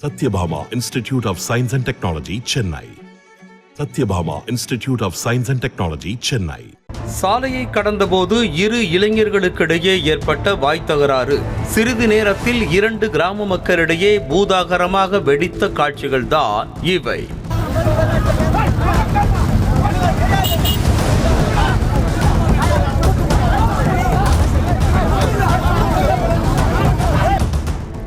Satyabhama Institute of Science and Technology, Chennai. Satyabhama Institute of Science and Technology, Chennai. சாலையை கடந்தபோது இரு இளைஞர்களுக்கிடையே ஏற்பட்ட வாய் தகராறு சிறிது நேரத்தில் 2 கிராம மக்களிடையே பூதாகரமாக வெடித்த காட்சிகள்தான் இவை.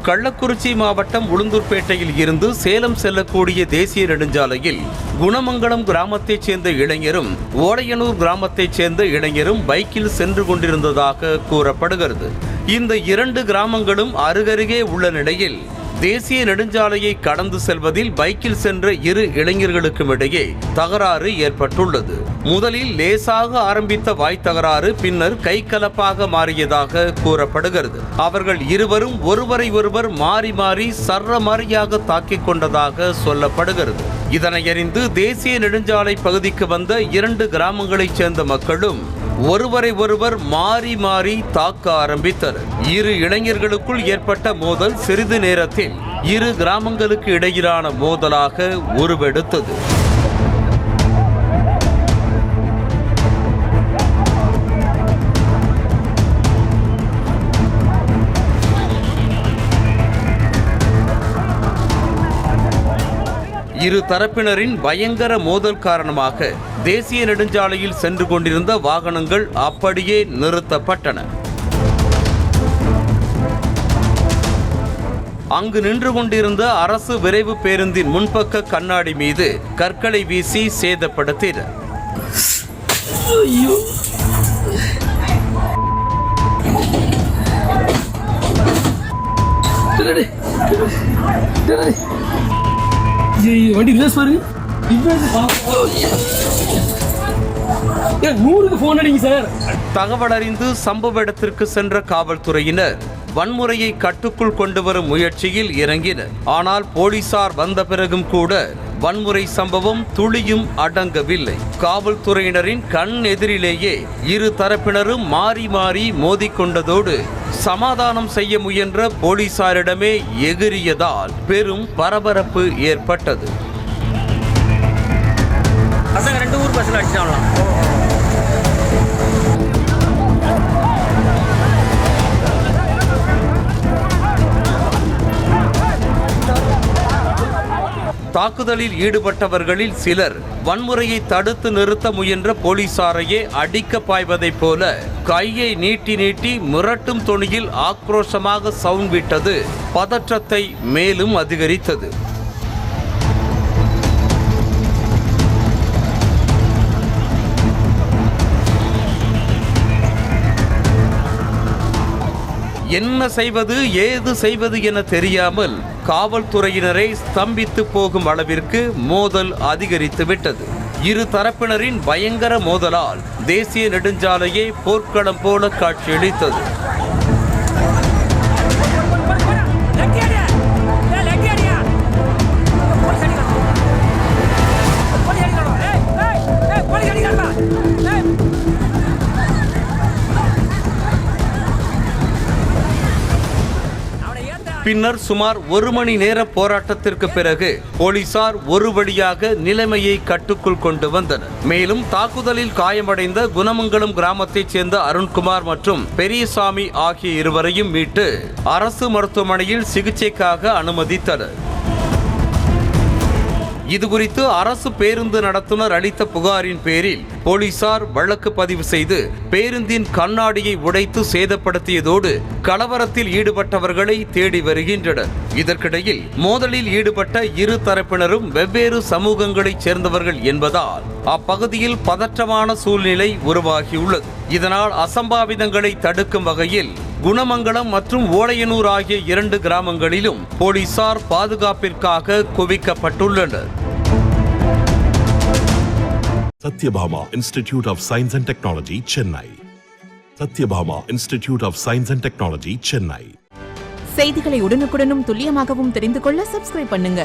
கள்ளக்குறிச்சி மாவட்டம் உளுந்தூர்பேட்டையில் இருந்து சேலம் செல்லக்கூடிய தேசிய நெடுஞ்சாலையில் குணமங்கலம் கிராமத்தைச் சேர்ந்த இளைஞரும் ஓடையனூர் கிராமத்தைச் சேர்ந்த இளைஞரும் பைக்கில் சென்று கொண்டிருந்ததாக கூறப்படுகிறது. இந்த 2 கிராமங்களும் அருகருகே உள்ள நிலையில் தேசிய நெடுஞ்சாலையை கடந்து செல்வதில் பைக்கில் சென்ற இரு இளைஞர்களுக்கும் இடையே தகராறு ஏற்பட்டுள்ளது. முதலில் லேசாக ஆரம்பித்த வாய் தகராறு பின்னர் கைகலப்பாக மாறியதாக கூறப்படுகிறது. அவர்கள் இருவரும் ஒருவரை ஒருவர் மாறி மாறி சரமாரியாக தாக்கிக் கொண்டதாக சொல்லப்படுகிறது. இதனை அறிந்து தேசிய நெடுஞ்சாலை பகுதிக்கு வந்த 2 கிராமங்களைச் சேர்ந்த மக்களும் ஒருவரை ஒருவர் மாறி மாறி தாக்க ஆரம்பித்தனர். இரு இளைஞர்களுக்குள் ஏற்பட்ட மோதல் சிறிது நேரத்தில் இரு கிராமங்களுக்கு இடையிலான மோதலாக உருவெடுத்தது. இரு தரப்பினரின் பயங்கர மோதல் காரணமாக தேசிய நெடுஞ்சாலையில் சென்று கொண்டிருந்த வாகனங்கள் அப்படியே நிறுத்தப்பட்டன. அங்கு நின்று கொண்டிருந்த அரசு விரைவு பேருந்தின் முன்பக்க கண்ணாடி மீது கற்களை வீசி சேதப்படுத்தினர். வண்டி ரிவர்ஸ் பாருங்க. போன் அடிங்க சார். தகவல் அறிந்து சம்பவ இடத்திற்கு சென்ற காவல்துறையினர் வன்முறையை கட்டுக்குள் கொண்டு வரும் முயற்சியில் இறங்கினர். ஆனால் போலீசார் வந்த பிறகும் கூட வன்முறை சம்பவம் துளியும் அடங்கவில்லை. காவல்துறையினரின் கண் எதிரிலேயே இரு தரப்பினரும் மாறி மாறி மோதிக்கொண்டதோடு சமாதானம் செய்ய முயன்ற போலீசாரிடமே எகிரியதால் பெரும் பரபரப்பு ஏற்பட்டது. தாக்குதலில் ஈடுபட்டவர்களில் சிலர் வன்முறையை தடுத்து நிறுத்த முயன்ற போலீசாரையே அடிக்க பாய்வதைப் போல கையை நீட்டி நீட்டி மிரட்டும் தொனியில் ஆக்ரோஷமாக சவுண்ட் விட்டது பதற்றத்தை மேலும் அதிகரித்தது. என்ன செய்வது ஏது செய்வது என தெரியாமல் காவல்துறையினரை ஸ்தம்பித்து போகும் அளவிற்கு மோதல் அதிகரித்து விட்டது. இரு தரப்பினரின் பயங்கர மோதலால் தேசிய நெடுஞ்சாலையே போர்க்களம் போல காட்சியளித்தது. பின்னர் சுமார் 1 மணி நேர போராட்டத்திற்கு பிறகு போலீசார் ஒரு வழியாக நிலைமையை கட்டுக்குள் கொண்டு வந்தனர். மேலும் தாக்குதலில் காயமடைந்த குணமங்கலம் கிராமத்தைச் சேர்ந்த அருண்குமார் மற்றும் பெரியசாமி ஆகிய இருவரையும் மீட்டு அரசு மருத்துவமனையில் சிகிச்சைக்காக அனுமதித்தனர். இதுகுறித்து அரசு பேருந்து நடத்துனர் அளித்த புகாரின் பேரில் போலீசார் வழக்கு பதிவு செய்து பேருந்தின் கண்ணாடியை உடைத்து சேதப்படுத்தியதோடு கலவரத்தில் ஈடுபட்டவர்களை தேடி வருகின்றனர். இதற்கிடையில் மோதலில் ஈடுபட்ட இரு தரப்பினரும் வெவ்வேறு சமூகங்களைச் சேர்ந்தவர்கள் என்பதால் அப்பகுதியில் பதற்றமான சூழ்நிலை உருவாகியுள்ளது. இதனால் அசம்பாவிதங்களை தடுக்கும் வகையில் குணமங்கலம் மற்றும் ஓடையனூர் ஆகிய 2 கிராமங்களிலும் போலீசார் பாதுகாப்பிற்காக குவிக்கப்பட்டுள்ளனர். Satyabhama Institute of Science and Technology, Chennai. Satyabhama Institute of Science and Technology, Chennai. செய்திகளை உடனுக்குடனும் துல்லியமாகவும் தெரிந்து கொள்ள சப்ஸ்கிரைப் பண்ணுங்க.